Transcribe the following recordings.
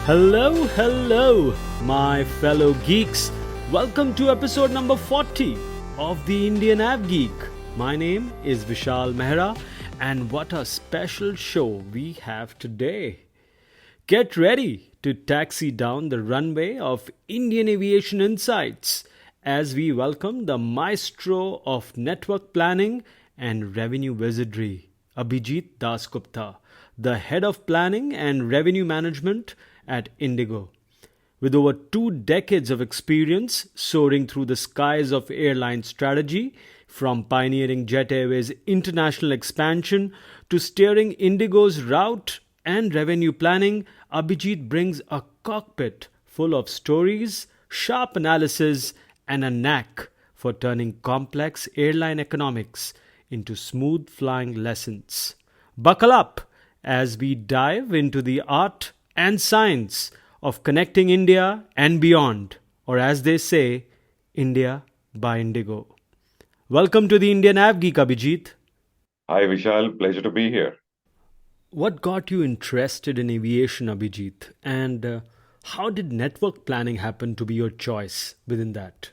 Hello, hello, my fellow geeks. Welcome to episode number 40 of the Indian AvGeek. My name is Vishal Mehra, and what a special show we have today. Get ready to taxi down the runway of Indian aviation insights as we welcome the maestro of network planning and revenue wizardry, Abhijit DasGupta, the head of planning and revenue management at IndiGo. With over 2 decades of experience soaring through the skies of airline strategy, from pioneering Jet Airways' international expansion to steering IndiGo's route and revenue planning, Abhijit brings a cockpit full of stories, sharp analysis, and a knack for turning complex airline economics into smooth flying lessons. Buckle up as we dive into the art and science of connecting India and beyond, or as they say, India by Indigo. Welcome to the Indian AvGeek, Abhijit. Hi, Vishal. Pleasure to be here. What got you interested in aviation, Abhijit? And how did network planning happen to be your choice within that?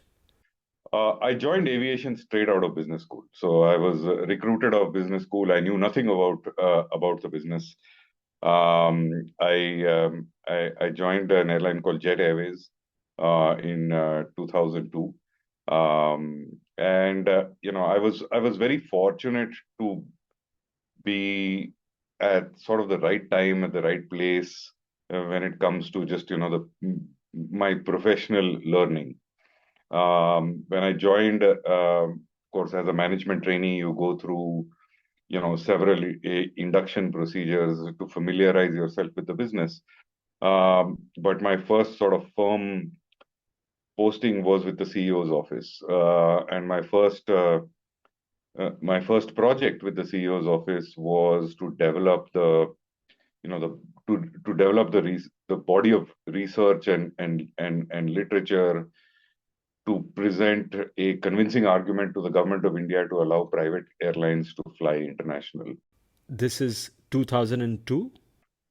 I joined aviation straight out of business school. So I was recruited out of business school. I knew nothing about the business. I joined an airline called Jet Airways in 2002, and I was very fortunate to be at sort of the right time at the right place when it comes to just the my professional learning. When I joined, of course, as a management trainee, you go through, several induction procedures to familiarize yourself with the business. But my first sort of firm posting was with the CEO's office, and my first project with the CEO's office was to develop the you know the to develop the body of research and literature to present a convincing argument to the government of India to allow private airlines to fly international. This is 2002.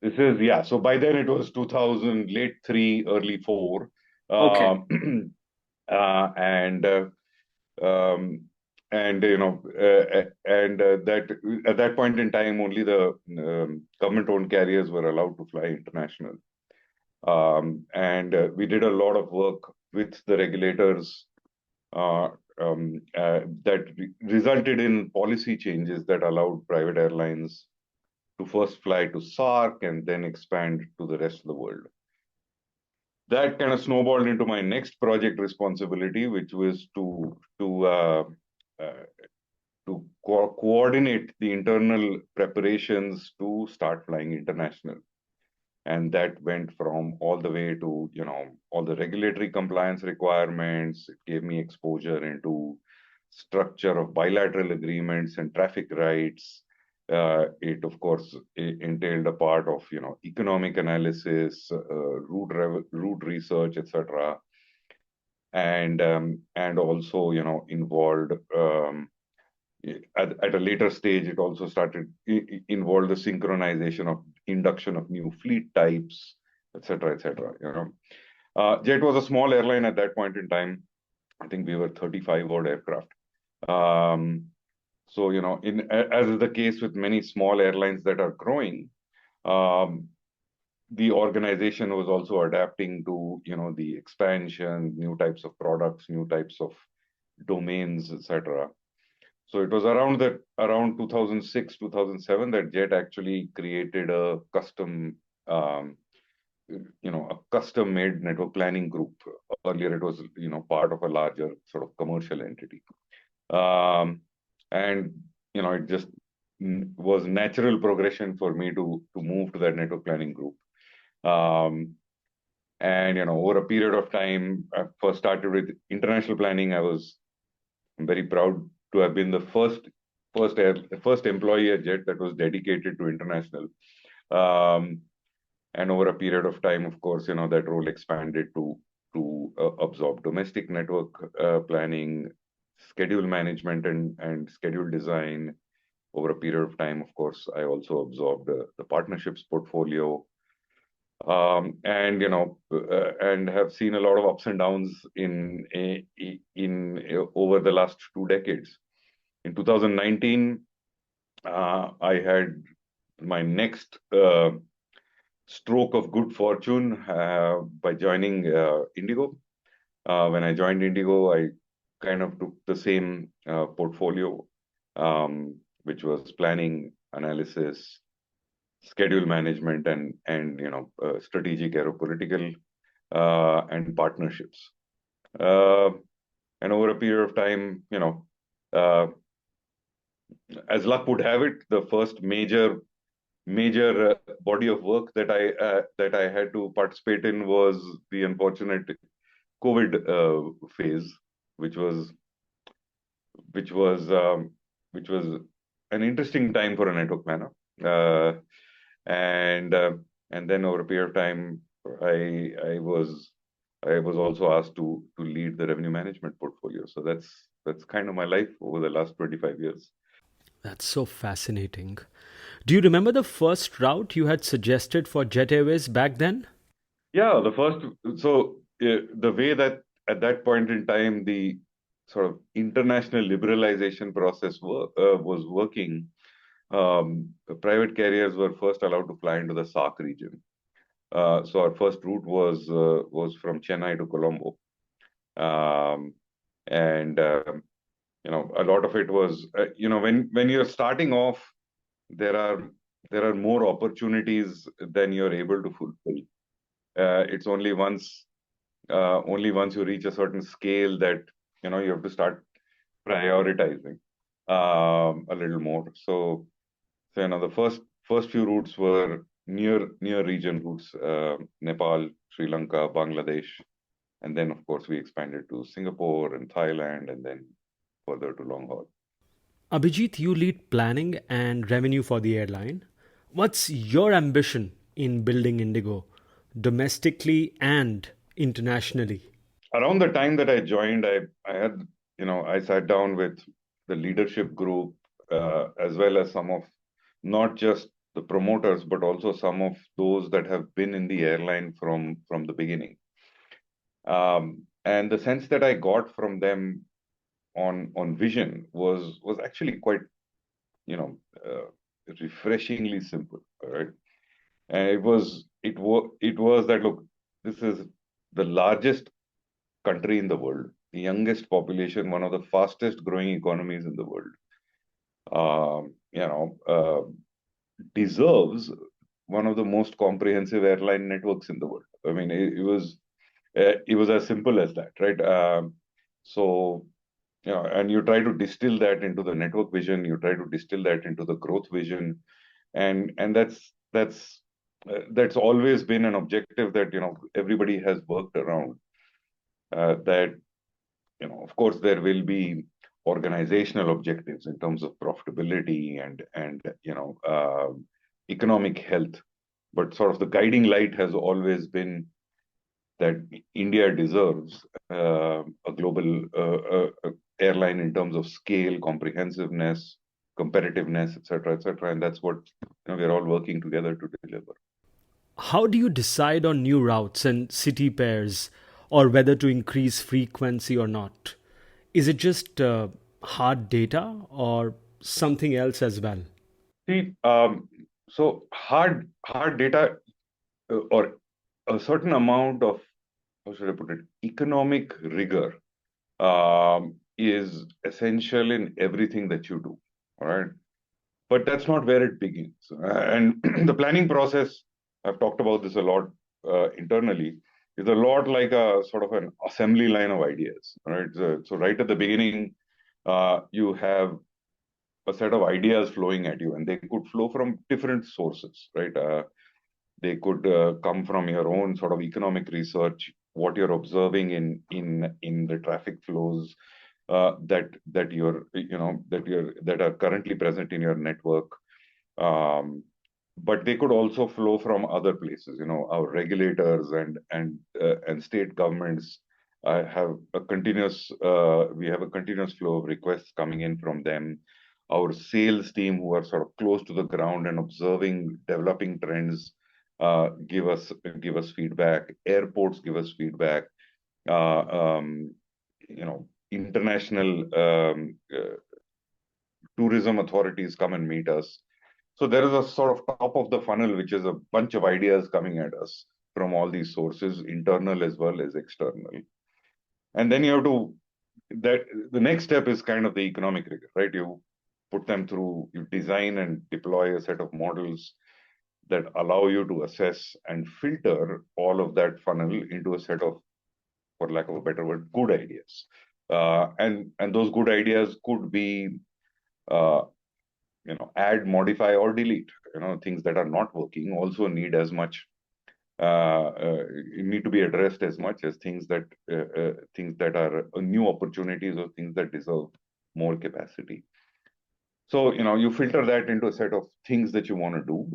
This is, yeah. So by then it was 2000, late three, early four, Okay. uh, and that at that point in time only the government-owned carriers were allowed to fly international. And we did a lot of work with the regulators that resulted in policy changes that allowed private airlines to first fly to SARC and then expand to the rest of the world. That kind of snowballed into my next project responsibility, which was uh, to coordinate the internal preparations to start flying international. And that went from all the way to all the regulatory compliance requirements. It gave me exposure into structure of bilateral agreements and traffic rights. It of course entailed a part of economic analysis, route research, etc. And also involved at a later stage, it also started involved the synchronization of induction of new fleet types, etc., etc. Jet was a small airline at that point in time. I think we were 35 odd aircraft. So as is the case with many small airlines that are growing, um, the organization was also adapting to the expansion, new types of products, new types of domains, etc. So it was around 2006, 2007 that Jet actually created a custom-made network planning group. Earlier, it was part of a larger sort of commercial entity, and it just was natural progression for me to move to that network planning group. And over a period of time, I first started with international planning. I'm very proud to have been the first employee at Jet that was dedicated to international. And over a period of time, of course, that role expanded to absorb domestic network planning, schedule management, and schedule design. Over a period of time, of course, I also absorbed the partnerships portfolio. and and have seen a lot of ups and downs over the last 2 decades. In 2019, I had my next stroke of good fortune by joining IndiGo. When I joined IndiGo, I kind of took the same portfolio, which was planning, analysis, schedule management, and strategic aeropolitical and partnerships. And over a period of time, uh, as luck would have it, the first major body of work that I had to participate in was the unfortunate COVID phase, which was which was um, which was an interesting time for a network planner. Uh, and and then over a period of time, I was also asked to lead the revenue management portfolio. So that's kind of my life over the last 25 years. That's so fascinating. Do you remember the first route you had suggested for Jet Airways back then? Yeah, the way that at that point in time the sort of international liberalization process was working, the private carriers were first allowed to fly into the SAARC region. So our first route was from Chennai to Colombo, um, and a lot of it was when you're starting off, there are more opportunities than you're able to fulfill. It's only once you reach a certain scale that you have to start prioritizing a little more. So the first few routes were near region routes, Nepal, Sri Lanka, Bangladesh, and then of course we expanded to Singapore and Thailand, and then further to long haul. Abhijit, you lead planning and revenue for the airline. What's your ambition in building Indigo, domestically and internationally? Around the time that I joined, I had I sat down with the leadership group, as well as some of not just the promoters but also some of those that have been in the airline from the beginning. And the sense that I got from them on vision was actually quite you know uh, refreshingly simple. All right, and it was that, look, this is the largest country in the world, the youngest population, one of the fastest growing economies in the world. Um, you know, uh, Deserves one of the most comprehensive airline networks in the world. I mean, it was as simple as that, right? So and you try to distill that into the network vision, you try to distill that into the growth vision, and that's always been an objective that everybody has worked around. That of course, there will be organizational objectives in terms of profitability and economic health, but sort of the guiding light has always been that India deserves a global airline in terms of scale, comprehensiveness, competitiveness, etc., etc., and that's what we're all working together to deliver. How do you decide on new routes and city pairs, or whether to increase frequency or not? Is it just hard data or something else as well? See, so hard data, or a certain amount of, how should I put it, economic rigor is essential in everything that you do. All right. But that's not where it begins. And the planning process, I've talked about this a lot internally, is a lot like a sort of an assembly line of ideas. All right. So right at the beginning, you have a set of ideas flowing at you, and they could flow from different sources, right? They could come from your own sort of economic research, what you're observing in the traffic flows that are currently present in your network. Um, but they could also flow from other places. Our regulators and state governments have a continuous we have a continuous flow of requests coming in from them. Our sales team, who are sort of close to the ground and observing developing trends, give us feedback. Airports give us feedback. Uh, um, International tourism authorities come and meet us. So there is a sort of top of the funnel, which is a bunch of ideas coming at us from all these sources, internal as well as external. And then you have to that the next step is kind of the economic rigor, right? You put them through, you design and deploy a set of models that allow you to assess and filter all of that funnel into a set of, for lack of a better word, good ideas. And those good ideas could be, uh, add, modify, or delete. Things that are not working also need as much need to be addressed as much as things that are new opportunities or things that deserve more capacity. So you filter that into a set of things that you want to do,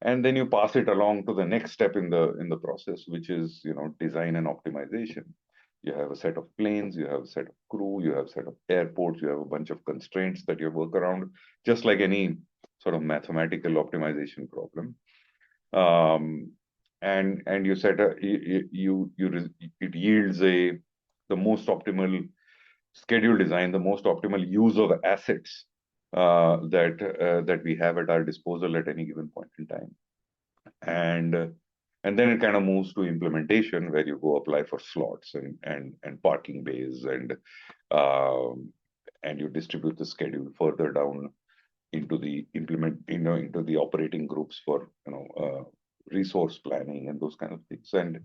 and then you pass it along to the next step in the process, which is design and optimization. You have a set of planes, you have a set of crew, you have a set of airports, you have a bunch of constraints that you work around, just like any sort of mathematical optimization problem. And you set a it yields the most optimal schedule design, the most optimal use of assets that we have at our disposal at any given point in time. And then it kind of moves to implementation, where you go apply for slots and parking bays, and you distribute the schedule further down into the into the operating groups for resource planning and those kind of things. And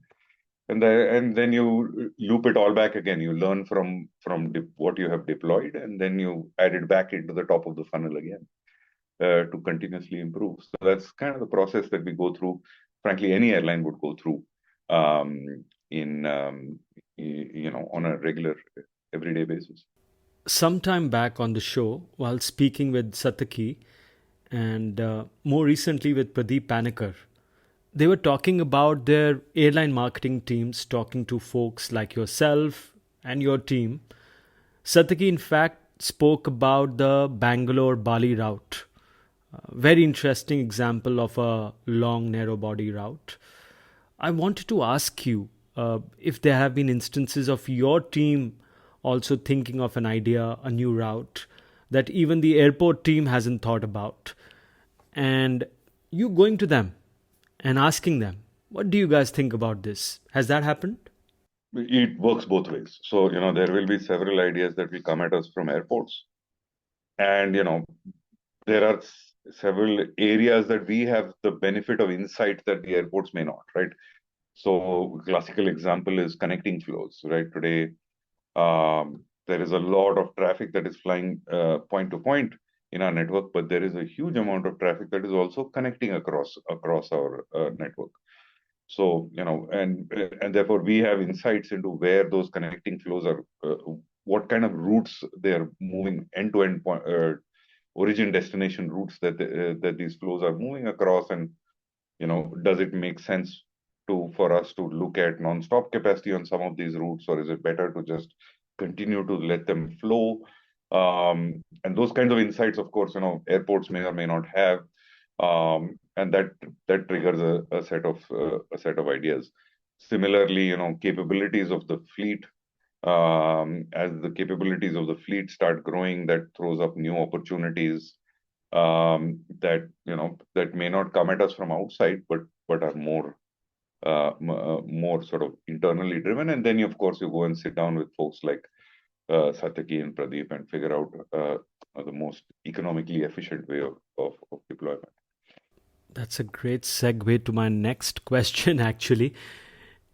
then you loop it all back again. You learn from what you have deployed, and then you add it back into the top of the funnel again to continuously improve. So that's kind of the process that we go through. Frankly, any airline would go through on a regular, everyday basis. Sometime back on the show, while speaking with Sataki and more recently with Pradeep Panikkar, they were talking about their airline marketing teams talking to folks like yourself and your team. Sataki, in fact, spoke about the Bangalore Bali route. Very interesting example of a long, narrow body route. I wanted to ask you if there have been instances of your team also thinking of an idea, a new route that even the airport team hasn't thought about, and you going to them and asking them, what do you guys think about this? Has that happened? It works both ways. So, there will be several ideas that will come at us from airports. And, there are several areas that we have the benefit of insight that the airports may not, right? So, classical example is connecting flows, right? Today, there is a lot of traffic that is flying point to point in our network, but there is a huge amount of traffic that is also connecting across our network. So, and therefore we have insights into where those connecting flows are, what kind of routes they are moving, end-to-end origin destination routes that these flows are moving across, and does it make sense for us to look at non-stop capacity on some of these routes, or is it better to just continue to let them flow? And those kinds of insights, of course, airports may or may not have. And that triggers a set of ideas. Similarly, capabilities of the fleet. As the capabilities of the fleet start growing, that throws up new opportunities that may not come at us from outside, but are more sort of internally driven. And then, of course, you go and sit down with folks like Sataki and Pradeep and figure out the most economically efficient way of deployment. That's a great segue to my next question, actually.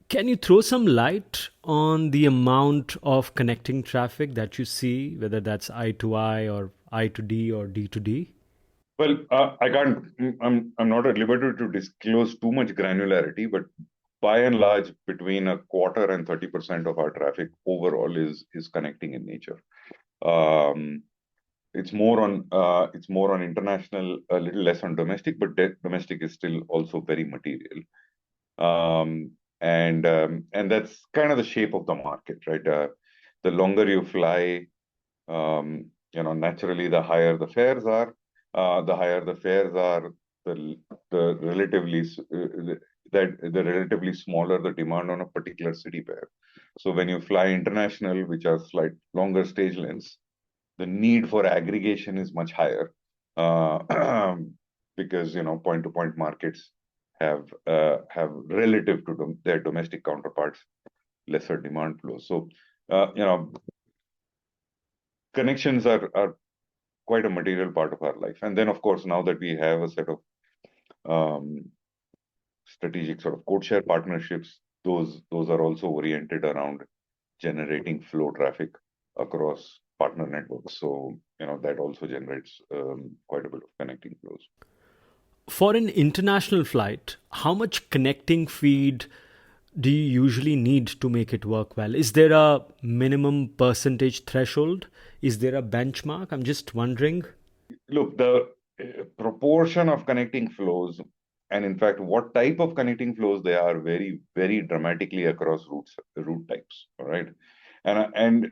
Can you throw some light on the amount of connecting traffic that you see, whether that's I to I or I to D or D to D? Well, I can't. I'm not at liberty to disclose too much granularity, but by and large, between a quarter and 30% of our traffic overall is connecting in nature. It's more on international, a little less on domestic, but domestic is still also very material. And that's kind of the shape of the market, right? The longer you fly, naturally, the higher the fares are. The higher the fares are, the the relatively that the relatively smaller the demand on a particular city pair. So when you fly international, which are slight longer stage lengths, the need for aggregation is much higher, because point to point markets have relative to their domestic counterparts lesser demand flow. So connections are quite a material part of our life. And then, of course, now that we have a set of um, strategic sort of code share partnerships, those are also oriented around generating flow traffic across partner networks. So that also generates quite a bit of connecting flows. For an international flight, how much connecting feed do you usually need to make it work well? Is there a minimum percentage threshold? Is there a benchmark? I'm just wondering. Look, the proportion of connecting flows, and in fact, what type of connecting flows they are, vary very dramatically across route types. All right, and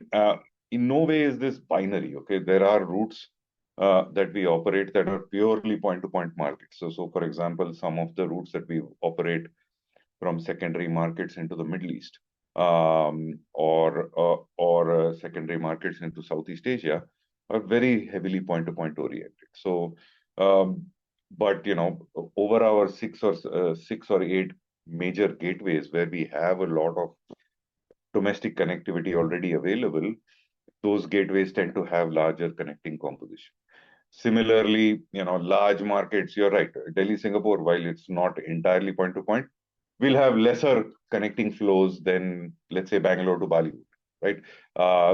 in no way is this binary. Okay, there are routes that we operate that are purely point-to-point markets. So, for example, some of the routes that we operate from secondary markets into the Middle East, or secondary markets into Southeast Asia, are very heavily point-to-point oriented. So, but over our six or eight major gateways where we have a lot of domestic connectivity already available, those gateways tend to have larger connecting composition. Similarly, large markets, you're right, Delhi, Singapore, while it's not entirely point to point, will have lesser connecting flows than, let's say, Bangalore to Bali, right?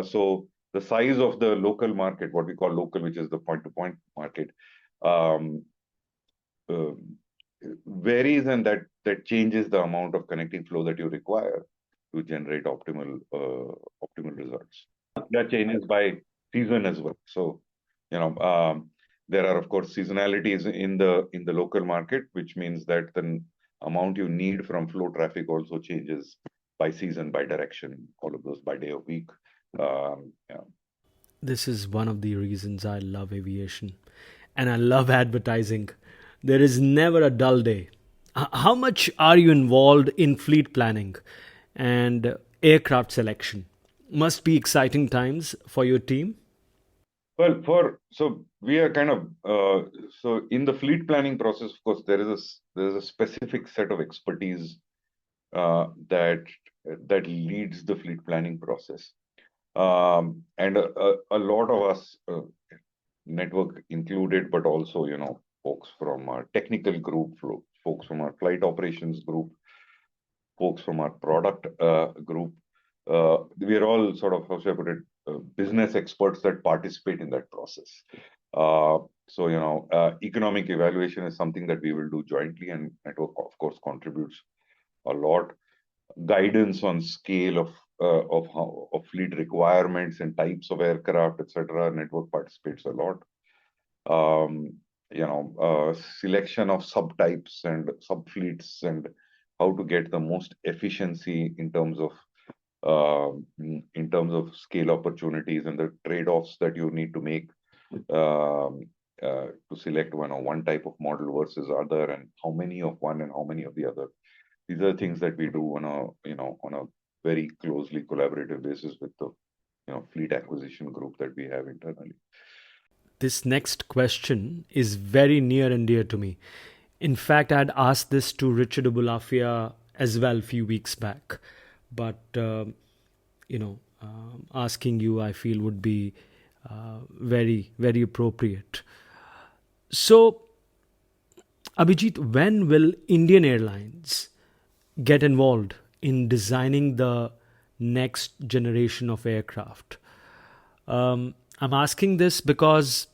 So the size of the local market, what we call local, which is the point to point market, um, uh, varies, and that changes the amount of connecting flow that you require to generate optimal results. That changes by season as well. So, there are of course seasonalities in the local market, which means that the amount you need from flow traffic also changes by season, by direction, all of those by day of week. Yeah. This is one of the reasons I love aviation and I love advertising. There is never a dull day. How much are you involved in fleet planning and aircraft selection? Must be exciting times for your team. Well, so we are kind of so in the fleet planning process, of course, there is a specific set of expertise that leads the fleet planning process, and a lot of us, network included, but also folks from our technical group, folks from our flight operations group, folks from our product group. We are all sort of, how should I put it, business experts that participate in that process. So, economic evaluation is something that we will do jointly, and network, of course, contributes a lot. Guidance on scale of fleet requirements and types of aircraft, etc. Network participates a lot. Selection of subtypes and subfleets, and how to get the most efficiency in terms of scale opportunities and the trade-offs that you need to make to select one type of model versus other, and how many of one and how many of the other. These are things that we do on a very closely collaborative basis with the fleet acquisition group that we have internally. This next question is very near and dear to me. In fact, I had asked this to Richard Abulafia as well a few weeks back. But, asking you, I feel, would be very, very appropriate. So, Abhijit, when will Indian Airlines get involved in designing the next generation of aircraft? I'm asking this because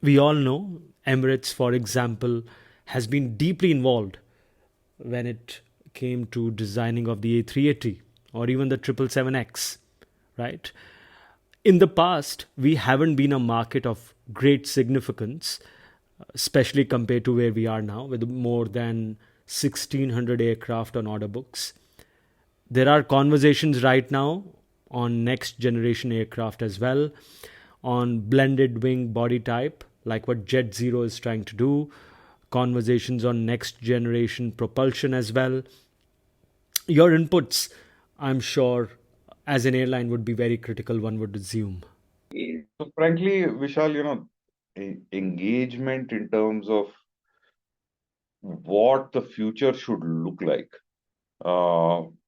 we all know Emirates, for example, has been deeply involved when it came to designing of the A380 or even the 777X, right? In the past, we haven't been a market of great significance, especially compared to where we are now, with more than 1,600 aircraft on order books. There are conversations right now on next generation aircraft as well, on blended wing body type, like what Jet Zero is trying to do, conversations on next generation propulsion as well. Your inputs, I'm sure, as an airline, would be very critical, one would assume. So frankly, Vishal, engagement in terms of what the future should look like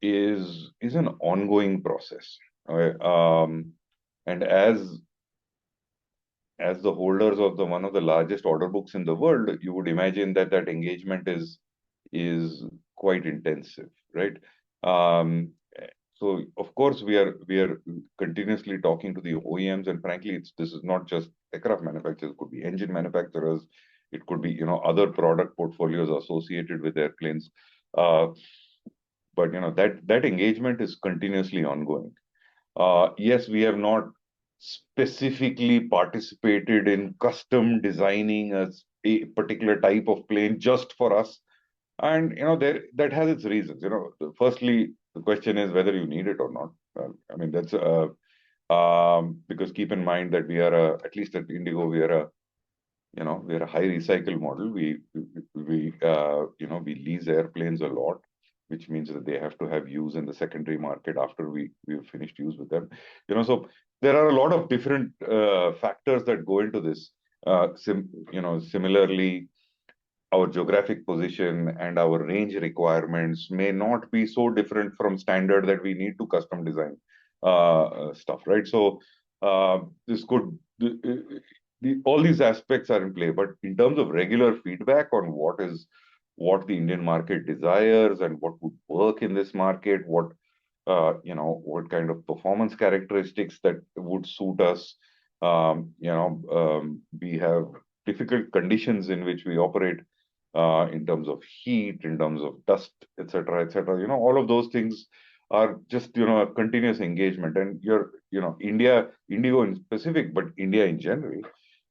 is an ongoing process. Okay? And as the holders of the one of the largest order books in the world, you would imagine that that engagement is quite intensive, right? Um, so of course we are continuously talking to the OEMs, and frankly, this is not just aircraft manufacturers; it could be engine manufacturers, it could be other product portfolios associated with airplanes. Uh, but that engagement is continuously ongoing. Yes, we have not specifically participated in custom designing a particular type of plane just for us. And there that has its reasons. Firstly, the question is whether you need it or not. Well, I mean that's because keep in mind that we are at least at Indigo, we are a high recycle model. We lease airplanes a lot, which means that they have to have use in the secondary market after we've finished use with them. So there are a lot of different factors that go into this. Similarly, our geographic position and our range requirements may not be so different from standard that we need to custom design stuff, right? So this could all these aspects are in play, but in terms of regular feedback on what the Indian market desires and what would work in this market, what kind of performance characteristics that would suit us. We have difficult conditions in which we operate in terms of heat, in terms of dust, etc., etc. All of those things are just a continuous engagement. And Indigo in specific, but India in general,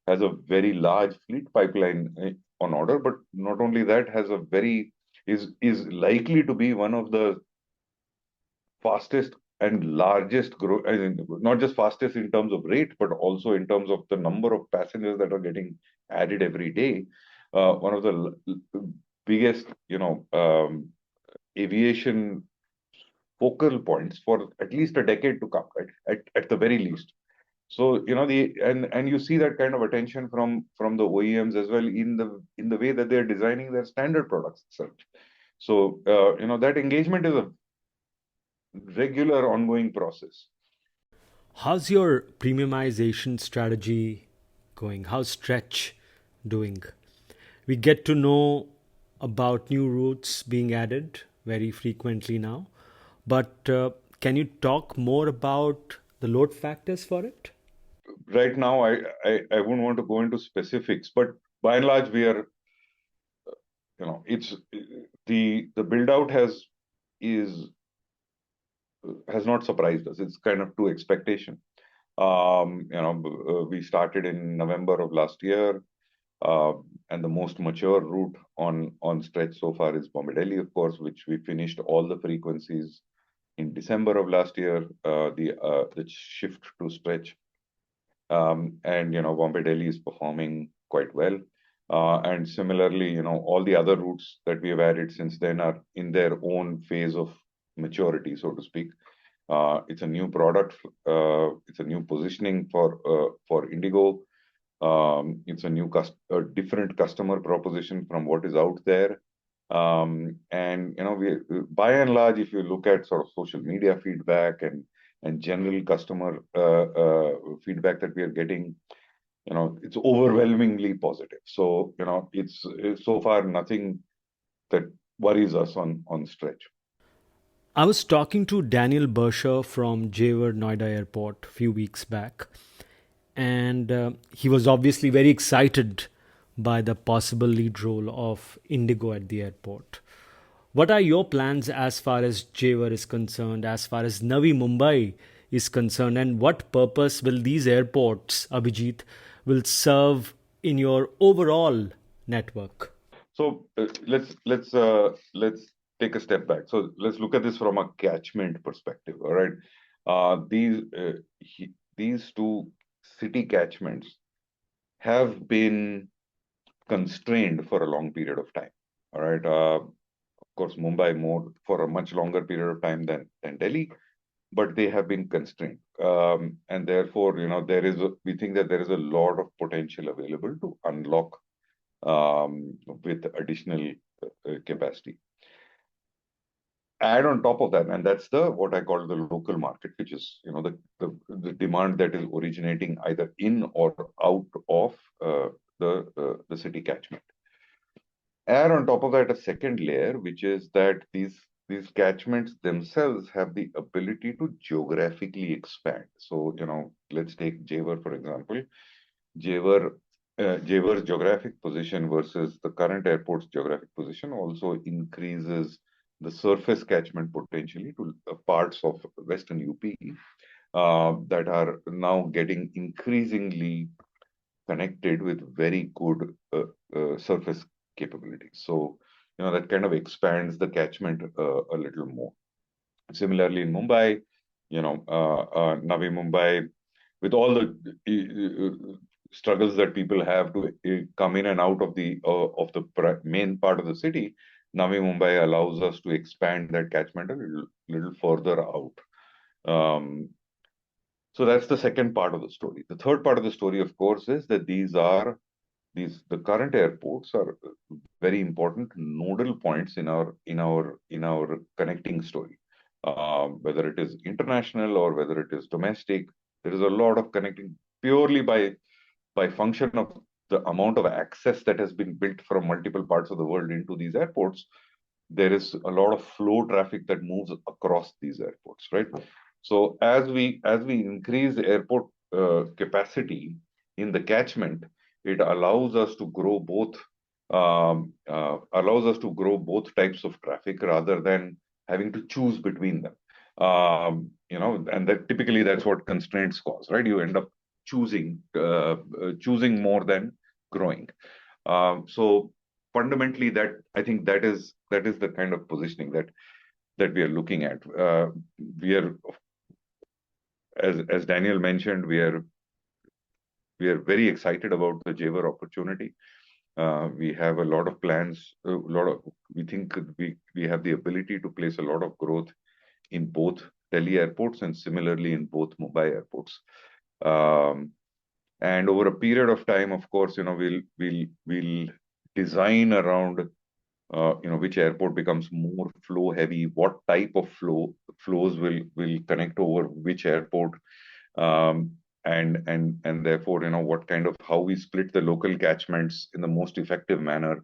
has a very large fleet pipeline on order. But not only that, is likely to be one of the fastest and largest growth. I mean, not just fastest in terms of rate, but also in terms of the number of passengers that are getting added every day. One of the biggest, aviation focal points for at least a decade to come, right? At the very least. So and you see that kind of attention from the OEMs as well in the way that they're designing their standard products itself. So that engagement is a regular ongoing process. How's your premiumization strategy going? How's Stretch doing? We get to know about new routes being added very frequently now, but can you talk more about the load factors for it? Right now, I wouldn't want to go into specifics, but by and large, we are, it's the build out is has not surprised us. It's kind of to expectation. We started in November of last year, and the most mature route on Stretch so far is Bombay Delhi, of course, which we finished all the frequencies in December of last year. The shift to Stretch, and Bombay Delhi is performing quite well. And similarly, all the other routes that we have added since then are in their own phase of maturity, so to speak. It's a new product. It's a new positioning for Indigo. It's a different customer proposition from what is out there. And we, by and large, if you look at sort of social media feedback and general customer feedback that we are getting, it's overwhelmingly positive. So it's so far nothing that worries us on Stretch. I was talking to Daniel Bersher from Jewar Noida Airport a few weeks back, and he was obviously very excited by the possible lead role of Indigo at the airport. What are your plans as far as Jewar is concerned, as far as Navi Mumbai is concerned, and what purpose will these airports, Abhijit, will serve in your overall network? So let's take a step back. So let's look at this from a catchment perspective. All right, these two city catchments have been constrained for a long period of time. All right. Of course, Mumbai more for a much longer period of time than Delhi, but they have been constrained. And therefore, we think that there is a lot of potential available to unlock with additional capacity. Add on top of that, and that's the what I call the local market, which is the demand that is originating either in or out of the city catchment. Add on top of that a second layer, which is that these catchments themselves have the ability to geographically expand. So, let's take Jewar, for example. Jewar's geographic position versus the current airport's geographic position also increases the surface catchment potentially to parts of Western UP that are now getting increasingly connected with very good surface capabilities. So, that kind of expands the catchment a little more. Similarly, in Mumbai, Navi Mumbai, with all the struggles that people have to come in and out of the main part of the city, Navi Mumbai allows us to expand that catchment a little further out. So that's the second part of the story. The third part of the story, of course, is that the current airports are very important nodal points in our connecting story. Whether it is international or whether it is domestic, there is a lot of connecting purely by function of the amount of access that has been built from multiple parts of the world into these airports. There is a lot of flow traffic that moves across these airports, right? So as we increase airport capacity in the catchment, it allows us to grow both types of traffic rather than having to choose between them. And that typically that's what constraints cause, right? You end up choosing more than growing. So fundamentally, I think that is the kind of positioning that we are looking at. We are, as Daniel mentioned, we are very excited about the Jewar opportunity. We have a lot of plans. We think we have the ability to place a lot of growth in both Delhi airports and similarly in both Mumbai airports. And over a period of time, of course, we'll design around which airport becomes more flow heavy, what type of flows will connect over which airport, and therefore what kind of how we split the local catchments in the most effective manner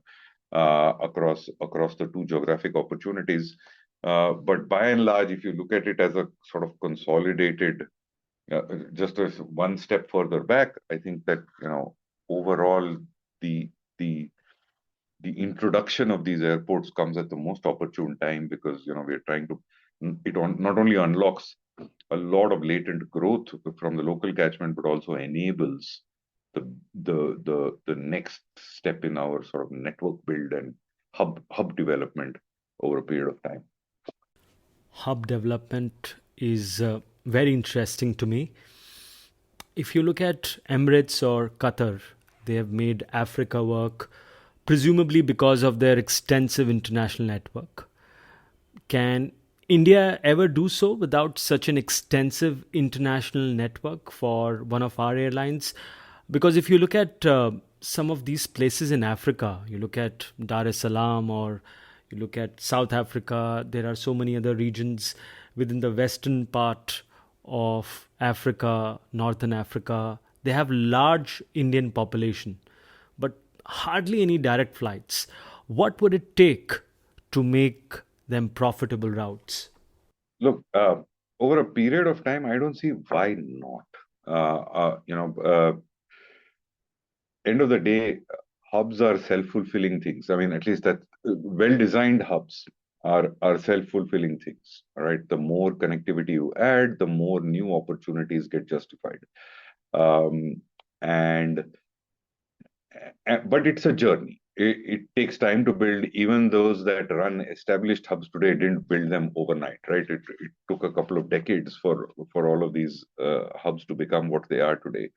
across the two geographic opportunities. But by and large, if you look at it as a sort of consolidated, just as one step further back, I think that overall the introduction of these airports comes at the most opportune time because we're trying to not only unlocks a lot of latent growth from the local catchment, but also enables the next step in our sort of network build and hub development over a period of time. Hub development is very interesting to me. If you look at Emirates or Qatar, they have made Africa work, presumably because of their extensive international network. Can India ever do so without such an extensive international network for one of our airlines? Because if you look at some of these places in Africa, you look at Dar es Salaam or you look at South Africa, there are so many other regions within the western part of Africa, Northern Africa. They have large Indian population, but hardly any direct flights. What would it take to make them profitable routes? Look, over a period of time, I don't see why not. End of the day, hubs are self-fulfilling things. I mean, at least that well-designed hubs are self-fulfilling things. All right, the more connectivity you add, the more new opportunities get justified. But it's a journey. It takes time to build. Even those that run established hubs today didn't build them overnight, right? It took a couple of decades for all of these hubs to become what they are today.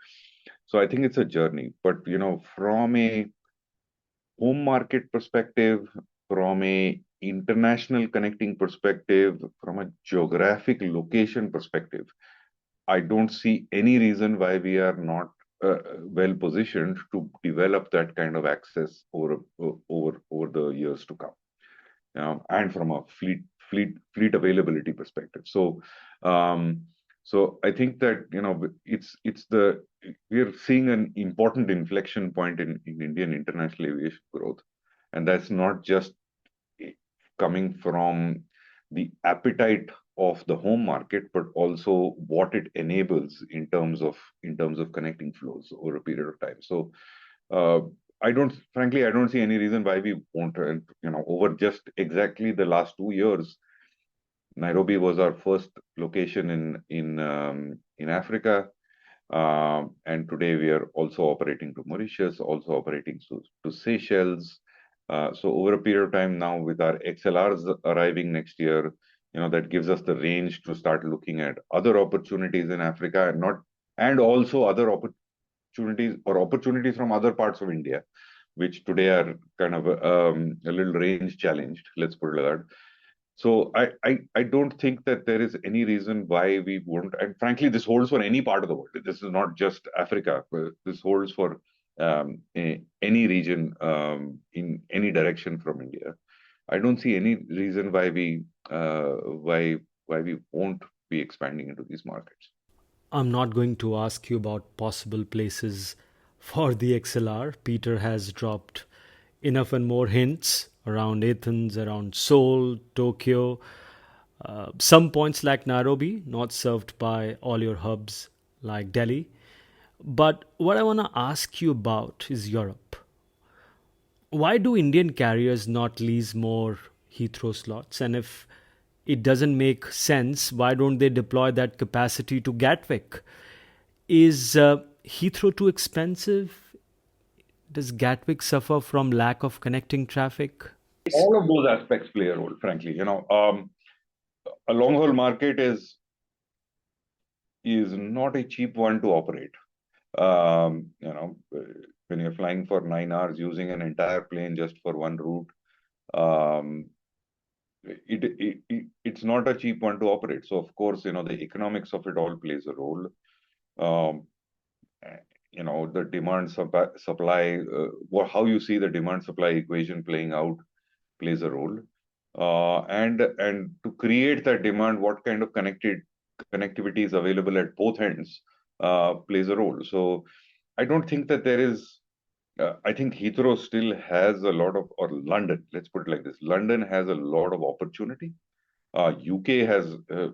So I think it's a journey. But from a home market perspective, from a international connecting perspective, from a geographic location perspective, I don't see any reason why we are not well positioned to develop that kind of access over the years to come, and from a fleet availability perspective. So I think that we're seeing an important inflection point in Indian international aviation growth, and that's not just coming from the appetite of the home market, but also what it enables in terms of connecting flows over a period of time. So uh, frankly, I don't see any reason why we won't. And over just exactly the last 2 years, Nairobi was our first location in Africa, and today we are also operating to Mauritius, also operating to Seychelles. So over a period of time now, with our XLRs arriving next year, that gives us the range to start looking at other opportunities in Africa, and also other opportunities from other parts of India, which today are kind of a little range challenged. Let's put it like that. So I don't think that there is any reason why we won't. And frankly, this holds for any part of the world. This is not just Africa. This holds for any region in any direction from India. I don't see any reason why we won't be expanding into these markets. I'm not going to ask you about possible places for the XLR. Peter has dropped enough and more hints around Athens, around Seoul, Tokyo, some points like Nairobi, not served by all your hubs like Delhi. But what I want to ask you about is Europe. Why do Indian carriers not lease more Heathrow slots? And if it doesn't make sense, why don't they deploy that capacity to Gatwick? Is Heathrow too expensive? Does Gatwick suffer from lack of connecting traffic? All of those aspects play a role, frankly. A long haul market is not a cheap one to operate. When you're flying for 9 hours using an entire plane just for one route, it's not a cheap one to operate. So of course, the economics of it all plays a role. The demand supply, how you see the demand supply equation playing out plays a role. And to create that demand, what kind of connectivity is available at both ends plays a role. So I don't think that there is. I think Heathrow still has a lot of, or London. Let's put it like this: London has a lot of opportunity. UK has a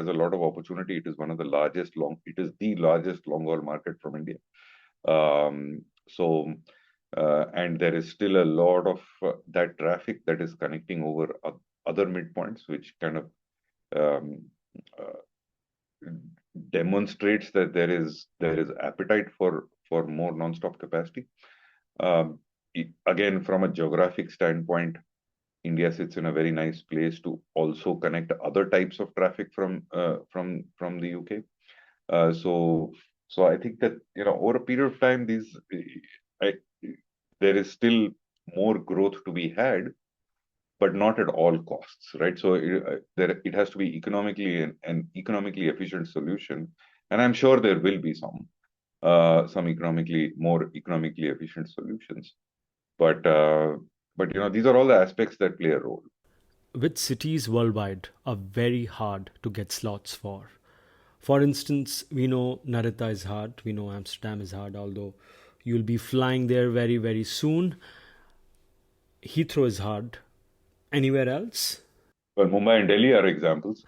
lot of opportunity. It is the largest long haul market from India. So and there is still a lot of that traffic that is connecting over other midpoints, which kind of demonstrates that there is appetite for more non-stop capacity. Again, from a geographic standpoint, India sits in a very nice place to also connect other types of traffic from the UK. So I think that over a period of time, there is still more growth to be had, but not at all costs, right? So it has to be an economically efficient solution, and I'm sure there will be some more economically efficient solutions. But these are all the aspects that play a role. Which cities worldwide are very hard to get slots for? For instance, we know Narita is hard, we know Amsterdam is hard, although you'll be flying there very, very soon. Heathrow is hard. Anywhere else? Well, Mumbai and Delhi are examples.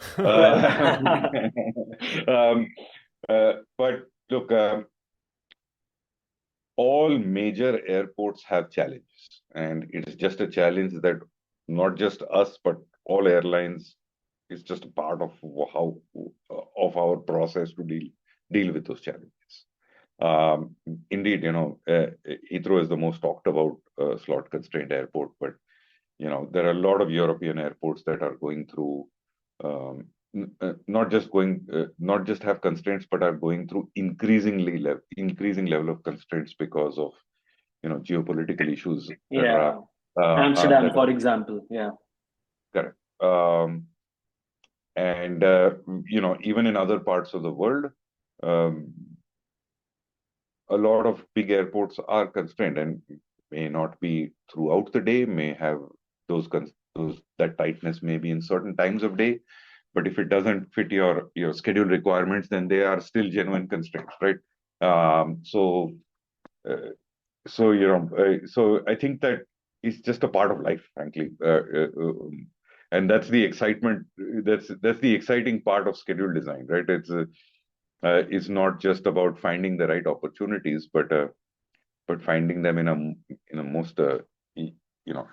Um, but look, all major airports have challenges, and it is just a challenge that not just us, but all airlines is just a part of our process to deal with those challenges. Indeed, Heathrow is the most talked about slot constrained airport, but there are a lot of European airports that are going through not just have constraints, but are going through increasing level of constraints because of geopolitical issues, Yeah. etc. Amsterdam, That for example. Yeah. correct. And even in other parts of the world, um, a lot of big airports are constrained and may not be throughout the day, may have those that tightness may be in certain times of day, but if it doesn't fit your schedule requirements, then they are still genuine constraints, right? Um, so uh, so I think that is just a part of life, frankly, and that's the excitement. That's the exciting part of schedule design, right? It's not just about finding the right opportunities, but finding them in a most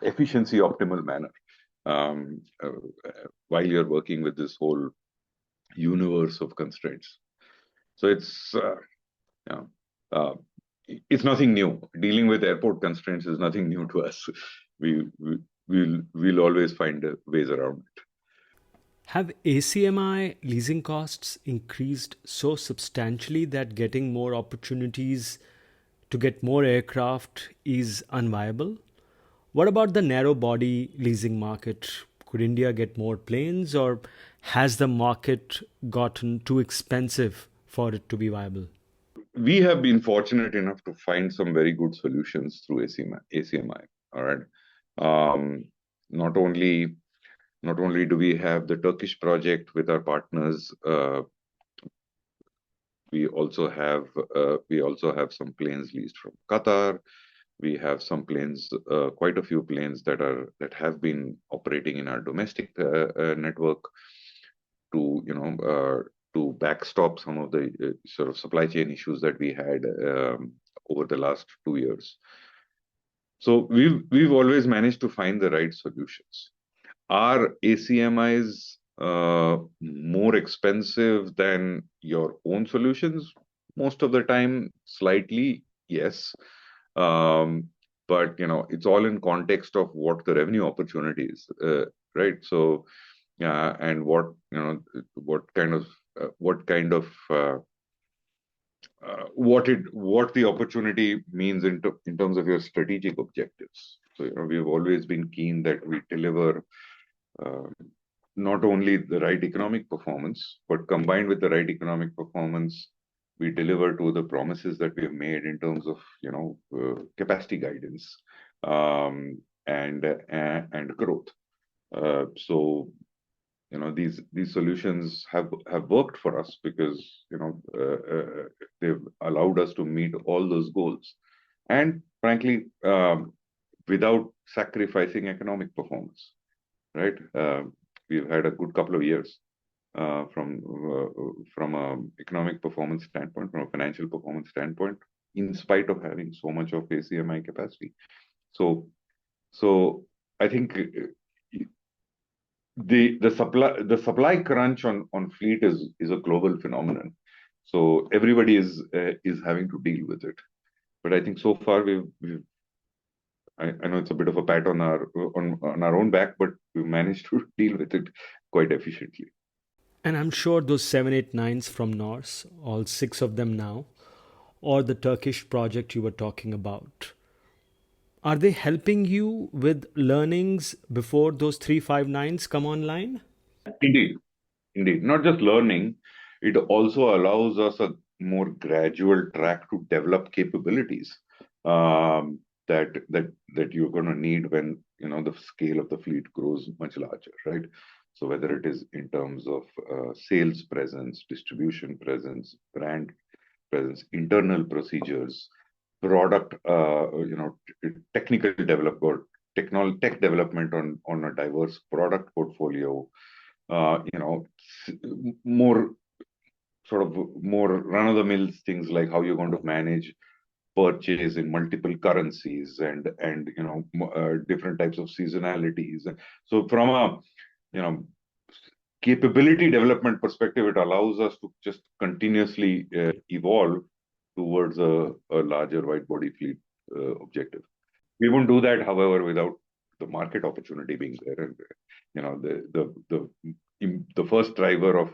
efficiency optimal manner, um, uh, while you're working with this whole universe of constraints. So yeah, uh, it's nothing new. Dealing with airport constraints is nothing new to us. We'll always find ways around it. Have ACMI leasing costs increased so substantially that getting more opportunities to get more aircraft is unviable? What about the narrow body leasing market? Could India get more planes, or has the market gotten too expensive for it to be viable? We have been fortunate enough to find some very good solutions through ACMI. All right. Um, not only not only do we have the Turkish project with our partners, we also have some planes leased from Qatar. We have some planes, quite a few planes that have been operating in our domestic network to to backstop some of the sort of supply chain issues that we had over the last 2 years. So we've always managed to find the right solutions. Are ACMIs more expensive than your own solutions? Most of the time, slightly, yes. Um, but it's all in context of what the revenue opportunity is, right? So, and what kind of what the opportunity means in terms of your strategic objectives. So we've always been keen that we deliver uh, not only the right economic performance, but combined with the right economic performance, we deliver to the promises that we have made in terms of capacity guidance, and growth. So these solutions have worked for us because they've allowed us to meet all those goals, and frankly, without sacrificing economic performance, right? We've had a good couple of years from an economic performance standpoint, from a financial performance standpoint, in spite of having so much of ACMI capacity. So I think the supply crunch on fleet is a global phenomenon. So everybody is having to deal with it. But I think so far I know it's a bit of a pat on our own back, but we've managed to deal with it quite efficiently. And I'm sure those 789s from Norse, all six of them now, or the Turkish project you were talking about, are they helping you with learnings before those 359s come online? Indeed, indeed. Not just learning, it also allows us a more gradual track to develop capabilities that you're going to need when the scale of the fleet grows much larger, right? So whether it is in terms of sales presence, distribution presence, brand presence, internal procedures, product, technical development, tech development on a diverse product portfolio, more sort of more run-of-the-mill things like how you're going to manage purchase in multiple currencies and different types of seasonalities. So from a capability development perspective, it allows us to just continuously evolve towards a larger wide body fleet objective. We won't do that, however, without the market opportunity being there. And the first driver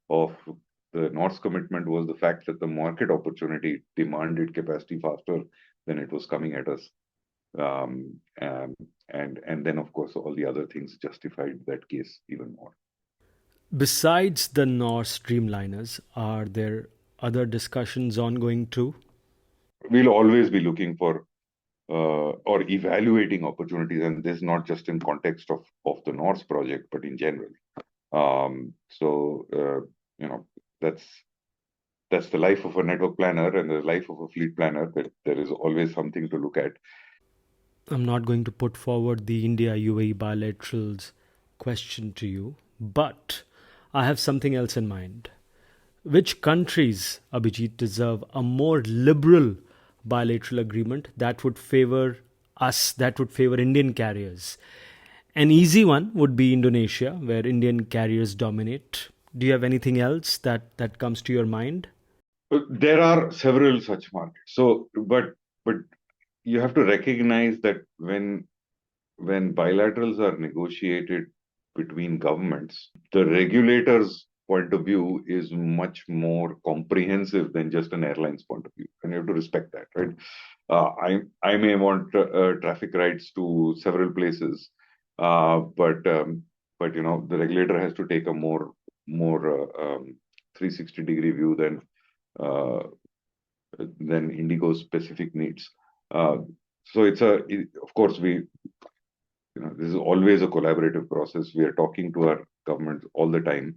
of the Norse commitment was the fact that the market opportunity demanded capacity faster then it was coming at us. Um, um, and then, of course, all the other things justified that case even more. Besides the Norse Streamliners, are there other discussions ongoing too? We'll always be looking for or evaluating opportunities, and this is not just in context of the Norse project, but in general. So you know, that's the life of a network planner and the life of a fleet planner, that there is always something to look at. I'm not going to put forward the India UAE bilaterals question to you, but I have something else in mind. Which countries, Abhijit, deserve a more liberal bilateral agreement that would favor us, that would favor Indian carriers? An easy one would be Indonesia, where Indian carriers dominate. Do you have anything else that comes to your mind? There are several such markets. So, but you have to recognize that when bilaterals are negotiated between governments, the regulator's point of view is much more comprehensive than just an airline's point of view, and you have to respect that, right? I may want traffic rights to several places, but the regulator has to take a more 360-degree view uh, than IndiGo's specific needs. Uh, so of course, this is always a collaborative process. We are talking to our governments all the time,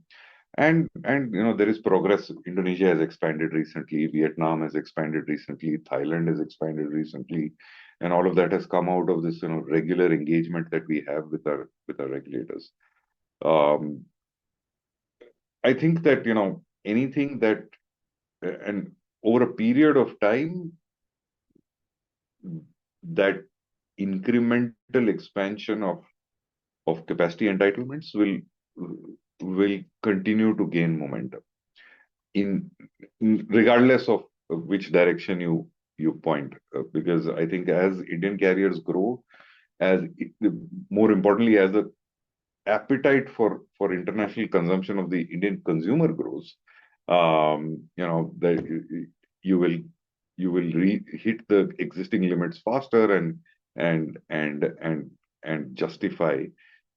and there is progress. Indonesia has expanded recently. Vietnam has expanded recently. Thailand has expanded recently, and all of that has come out of this regular engagement that we have with our regulators. Um, I think that anything that and over a period of time, that incremental expansion of capacity entitlements will continue to gain momentum in regardless of which direction you point, because I think as Indian carriers grow, more importantly, as the appetite for international consumption of the Indian consumer grows, that you will hit the existing limits faster and justify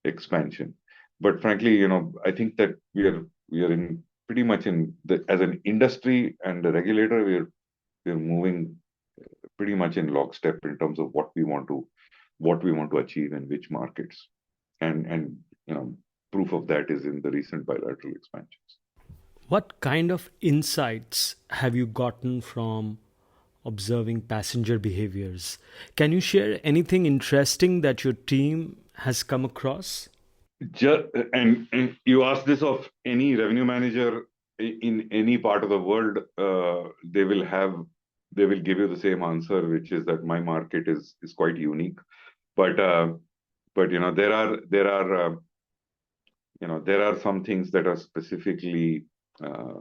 expansion. But frankly, I think that we are in pretty much as an industry and a regulator, we're moving pretty much in lockstep in terms of what we want to achieve in which markets, and proof of that is in the recent bilateral expansions. What kind of insights have you gotten from observing passenger behaviors? Can you share anything interesting that your team has come across? And you ask this of any revenue manager in any part of the world, they will give you the same answer, which is that my market is quite unique. But there are some things that are specifically uh,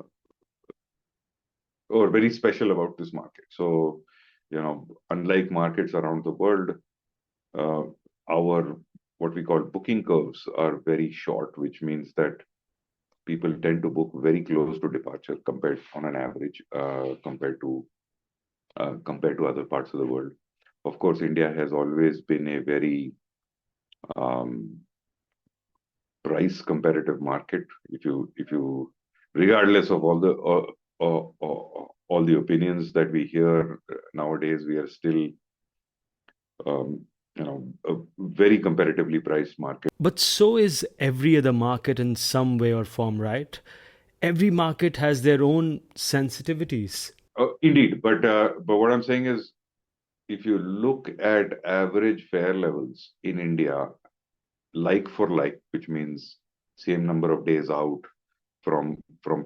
or very special about this market. So, unlike markets around the world, uh, our what we call booking curves are very short, which means that people tend to book very close to departure compared on an average, compared to other parts of the world. Of course, India has always been a very um, price competitive market. If you regardless of all the opinions that we hear nowadays, we are still a very competitively priced market. But so is every other market in some way or form, right? Every market has their own sensitivities. Indeed, but what I'm saying is, if you look at average fare levels in India, like for like, which means same number of days out from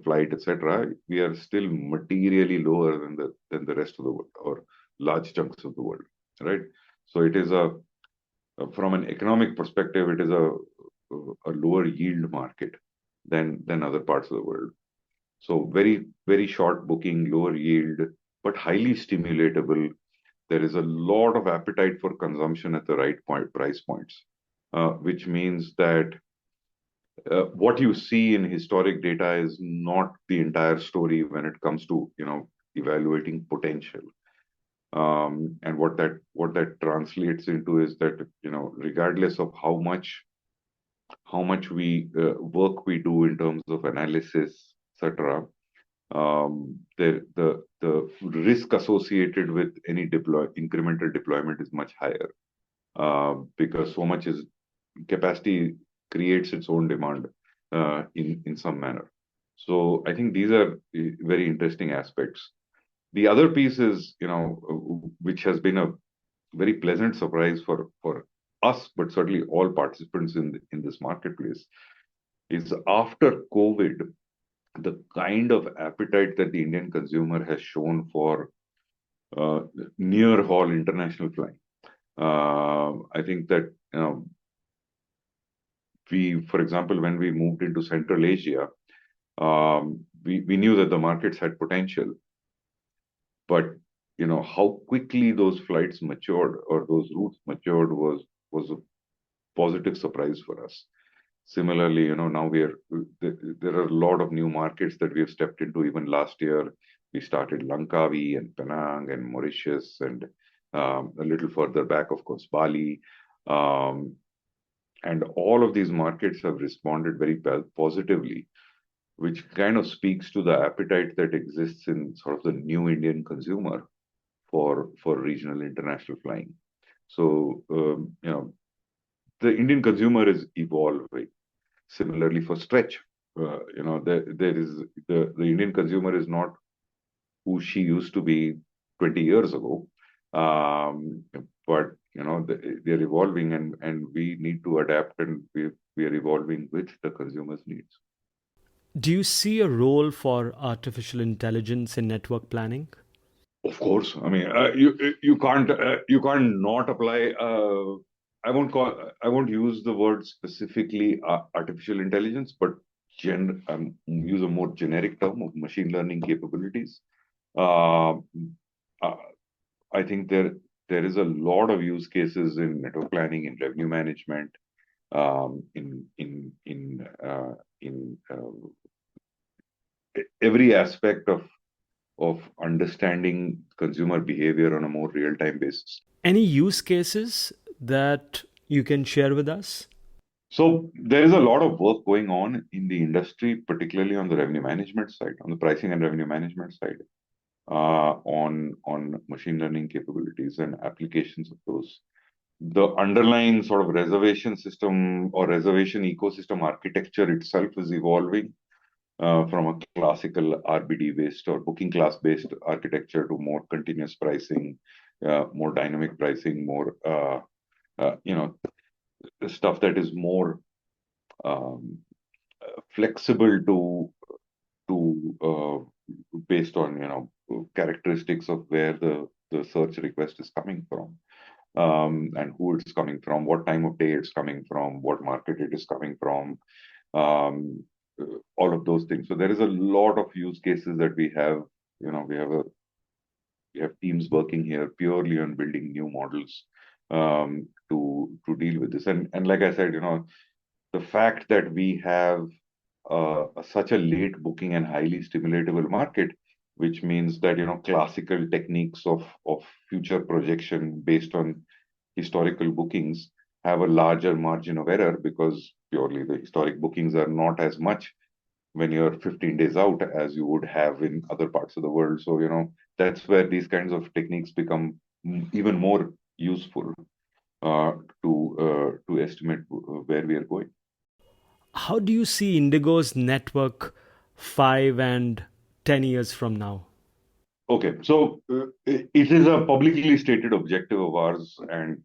flight, etc., we are still materially lower than the rest of the world, or large chunks of the world, right? So it is from an economic perspective, it is a lower yield market than other parts of the world. So very, very short booking, lower yield, but highly stimulatable. There is a lot of appetite for consumption at the right price points, which means that what you see in historic data is not the entire story when it comes to evaluating potential. And what that translates into is that, regardless of how much work we do in terms of analysis, etc., the risk associated with any incremental deployment is much higher, because so much is capacity creates its own demand in some manner. So I think these are very interesting aspects. The other piece is, which has been a very pleasant surprise for us, but certainly all participants in this marketplace, is after COVID, the kind of appetite that the Indian consumer has shown for near haul international flying. I think that for example, when we moved into Central Asia, we knew that the markets had potential, but how quickly those flights matured or those routes matured was a positive surprise for us. Similarly, now there are a lot of new markets that we have stepped into. Even last year, we started Langkawi and Penang and Mauritius, and a little further back, of course, Bali. And all of these markets have responded very positively, which kind of speaks to the appetite that exists in sort of the new Indian consumer for regional international flying. So, the Indian consumer is evolving. Similarly, for stretch, there is the Indian consumer is not who she used to be 20 years ago, but they're evolving, and we need to adapt, and we are evolving with the consumer's needs. Do you see a role for artificial intelligence in network planning? Of course, I mean, you can't not apply. I won't use the word specifically artificial intelligence, but use a more generic term of machine learning capabilities. Uh, uh, I think there is a lot of use cases in network planning, in revenue management, in every aspect of understanding consumer behavior on a more real-time basis. Any use cases that you can share with us? So there is a lot of work going on in the industry, particularly on the revenue management side, on the pricing and revenue management side, on machine learning capabilities and applications of those. The underlying sort of reservation system or reservation ecosystem architecture itself is evolving from a classical RBD-based or booking class-based architecture to more continuous pricing, more dynamic pricing, more stuff that is more flexible to based on characteristics of where the search request is coming from, and who it's coming from, what time of day it's coming from, what market it is coming from, all of those things. So there is a lot of use cases that we have. We have teams working here purely on building new models to deal with this. And like I said, the fact that we have such a late booking and highly stimulatable market, which means that classical techniques of future projection based on historical bookings have a larger margin of error, because purely the historic bookings are not as much when you're 15 days out as you would have in other parts of the world. So that's where these kinds of techniques become even more useful to estimate where we are going. How do you see IndiGo's network 5 and 10 years from now? Okay, so it is a publicly stated objective of ours, and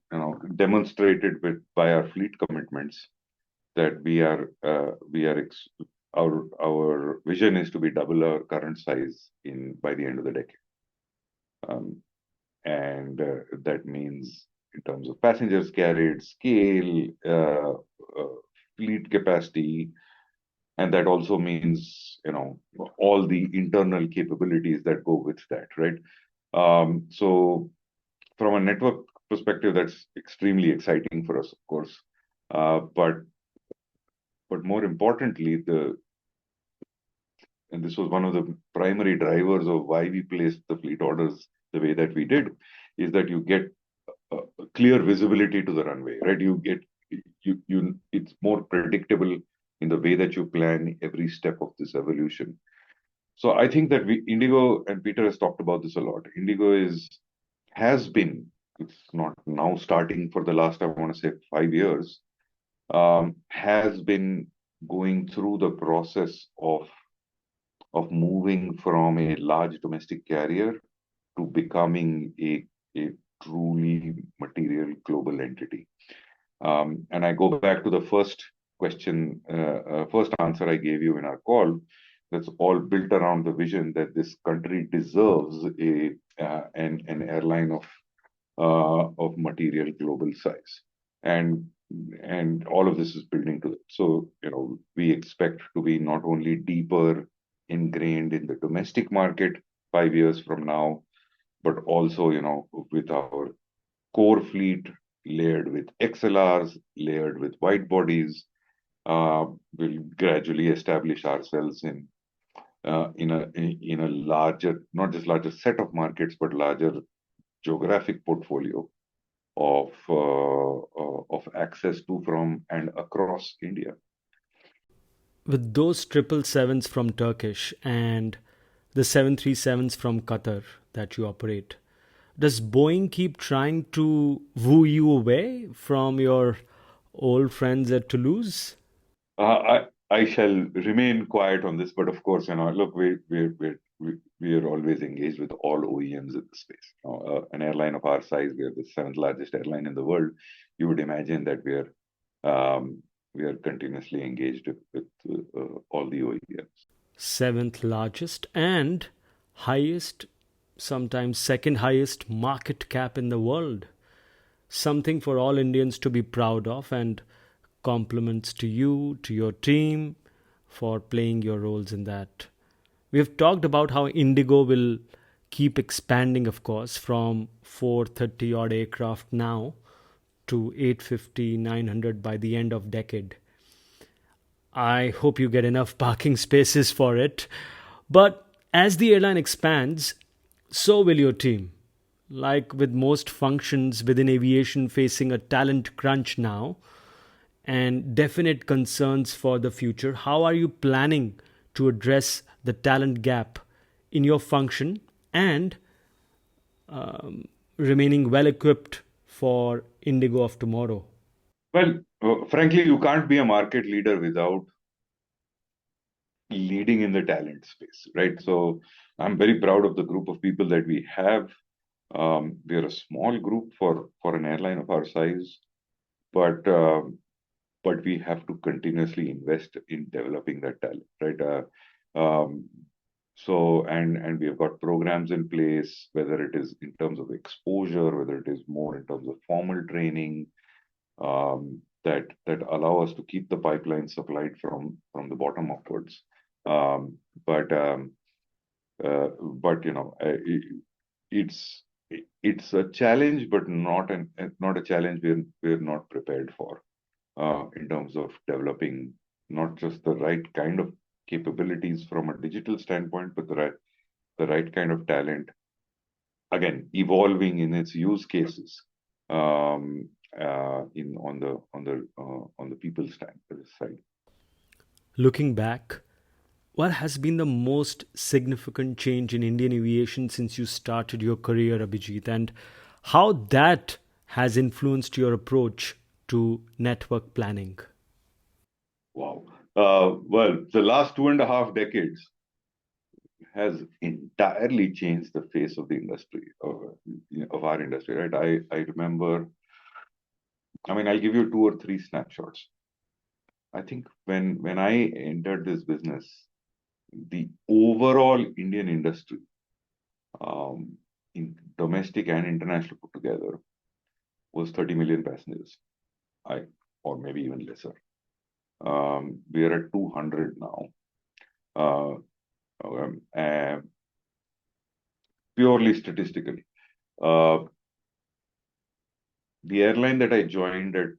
demonstrated by our fleet commitments, that our vision is to be double our current size by the end of the decade, and that means in terms of passengers carried, scale, fleet capacity, and that also means all the internal capabilities that go with that, right? So from a network perspective, that's extremely exciting for us, of course. But more importantly, and this was one of the primary drivers of why we placed the fleet orders the way that we did, is that you get clear visibility to the runway, right? It's more predictable in the way that you plan every step of this evolution. So I think that IndiGo, and Peter has talked about this a lot. IndiGo has been, it's not now starting for the last, I want to say 5 years, has been going through the process of moving from a large domestic carrier to becoming a truly material global entity. And I go back to the first question, first answer I gave you in our call. That's all built around the vision that this country deserves an airline of material global size, and all of this is building to it. So we expect to be not only deeper ingrained in the domestic market 5 years from now, but also with our core fleet layered with XLRs, layered with wide bodies, will gradually establish ourselves in a larger, not just larger set of markets, but larger geographic portfolio of access to, from, and across India. With those 777s from Turkish and the 737s from Qatar that you operate, does Boeing keep trying to woo you away from your old friends at Toulouse? I shall remain quiet on this, but of course, look, we are always engaged with all OEMs in the space. An airline of our size, we are the seventh largest airline in the world. You would imagine that we are continuously engaged with all the OEMs. Seventh largest and highest, sometimes second highest market cap in the world. Something for all Indians to be proud of, and compliments to you, to your team, for playing your roles in that. We have talked about how IndiGo will keep expanding, of course, from 430 odd aircraft now to 850, 900 by the end of decade. I hope you get enough parking spaces for it. But as the airline expands, so will your team. Like with most functions within aviation facing a talent crunch now and definite concerns for the future, how are you planning to address the talent gap in your function and remaining well equipped for IndiGo of tomorrow? Well, frankly, you can't be a market leader without leading in the talent space, right? So I'm very proud of the group of people that we have. We are a small group for an airline of our size, but we have to continuously invest in developing that talent, right? So and we have got programs in place, whether it is in terms of exposure, whether it is more in terms of formal training, that allow us to keep the pipeline supplied from the bottom upwards. But it's a challenge, but not a challenge we're not prepared for, in terms of developing not just the right kind of capabilities from a digital standpoint, but the right kind of talent, again evolving in its use cases, on the people side. Looking back, what has been the most significant change in Indian aviation since you started your career, Abhijit, and how that has influenced your approach to network planning? Wow. Well, the last 2.5 decades has entirely changed the face of the industry, of our industry, right? I remember, I'll give you 2 or 3 snapshots. I think when I entered this business, the overall Indian industry, in domestic and international put together, was 30 million passengers, or maybe even lesser. We are at 200 now, purely statistically. The airline that I joined at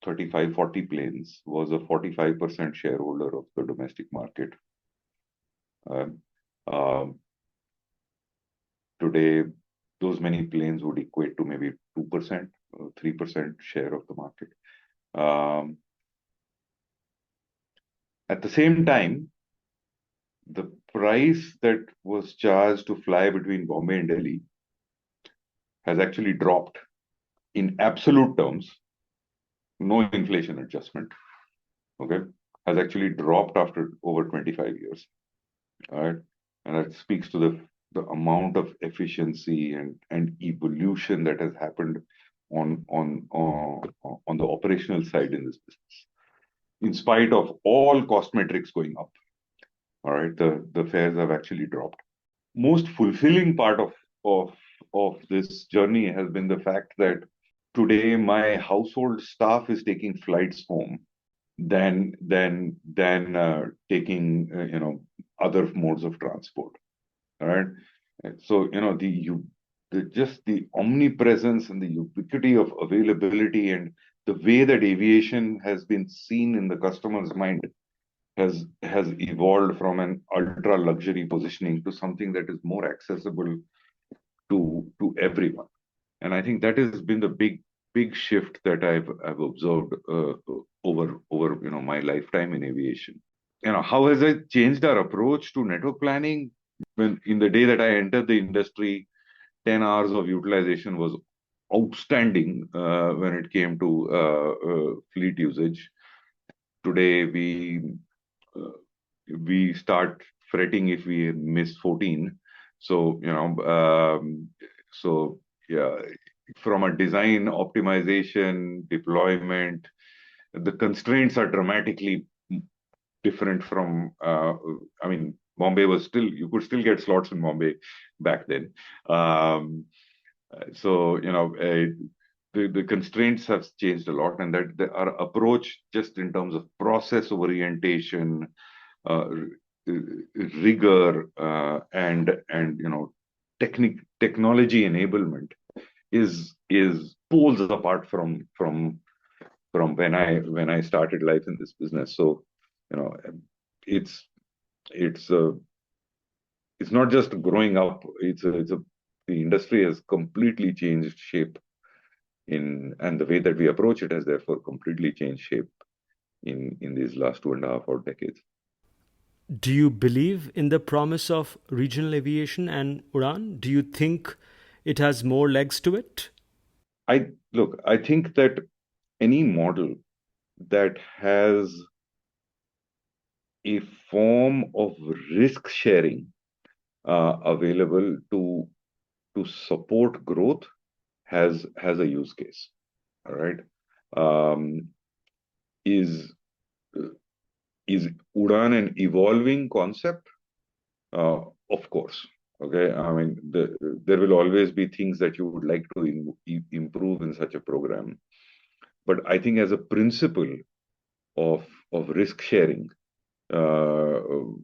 35, 40 planes was a 45% shareholder of the domestic market. Today, those many planes would equate to maybe 2%, 3% share of the market. Um, at the same time, the price that was charged to fly between Bombay and Delhi has actually dropped in absolute terms, no inflation adjustment, okay, has actually dropped after over 25 years. All right. And that speaks to the amount of efficiency and evolution that has happened on the operational side in this business. In spite of all cost metrics going up, all right, the fares have actually dropped. Most fulfilling part of this journey has been the fact that today my household staff is taking flights home than taking other modes of transport. All right. So just the omnipresence and the ubiquity of availability and the way that aviation has been seen in the customer's mind has evolved from an ultra luxury positioning to something that is more accessible to everyone. And I think that has been the big shift that I've observed over my lifetime in aviation. How has it changed our approach to network planning? When in the day that I entered the industry, 10 hours of utilization was outstanding when it came to fleet usage. Today we start fretting if we miss 14. So yeah, from a design optimization deployment, the constraints are dramatically different from. Bombay was still, you could still get slots in Bombay back then. The constraints have changed a lot, and that our approach just in terms of process orientation, rigor, and technology enablement is poles apart from when I started life in this business. So it's not just growing up. The industry has completely changed shape and the way that we approach it has therefore completely changed shape in these last 2.5 or decades. Do you believe in the promise of regional aviation and UDAN? Do you think it has more legs to it? I think that any model that has a form of risk sharing available to support growth has a use case. All right. Is UDAN an evolving concept? Of course. Okay. There will always be things that you would like to improve in such a program. But I think as a principle of risk sharing to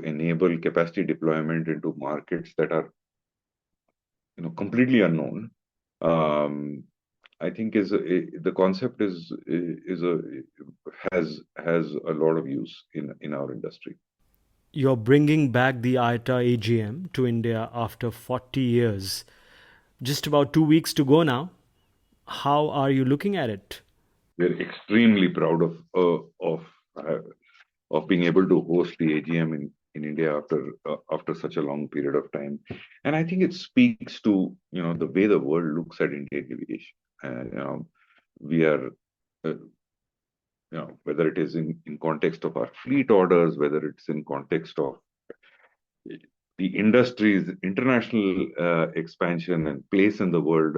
enable capacity deployment into markets that are completely unknown, I think the concept has a lot of use in our industry. You're bringing back the IATA AGM to India after 40 years. Just about 2 weeks to go now. How are you looking at it? We're extremely proud of being able to host the AGM in India after such a long period of time, and I think it speaks to the way the world looks at Indian aviation. We are whether it is in context of our fleet orders, whether it's in context of the industry's international expansion and place in the world.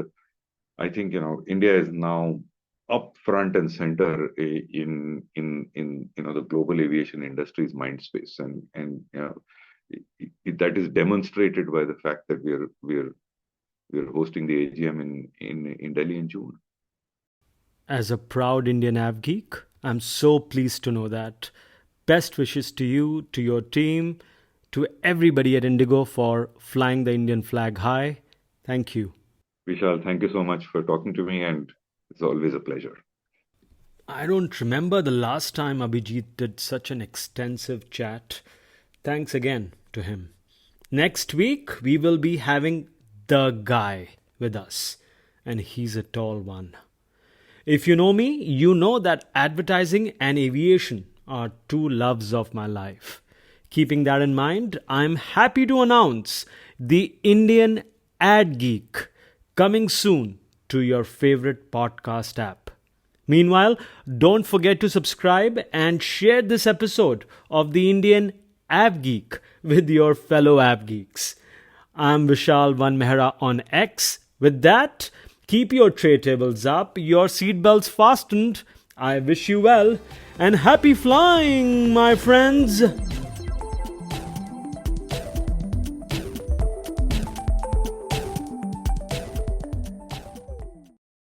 I think India is now up front and center in the global aviation industry's mind space, and that is demonstrated by the fact that we're hosting the AGM in Delhi in June. As a proud Indian AvGeek, I'm so pleased to know that. Best wishes to you, to your team, to everybody at IndiGo for flying the Indian flag high. Thank you. Vishal, thank you so much for talking to me, and it's always a pleasure. I don't remember the last time Abhijit did such an extensive chat. Thanks again to him. Next week, we will be having the guy with us, and he's a tall one. If you know me, you know that advertising and aviation are two loves of my life. Keeping that in mind, I'm happy to announce the Indian AdGeek coming soon to your favorite podcast app. Meanwhile, don't forget to subscribe and share this episode of the Indian AvGeek with your fellow AvGeeks. I'm Vishal Mehra on X. With that, keep your tray tables up, your seatbelts fastened. I wish you well and happy flying, my friends.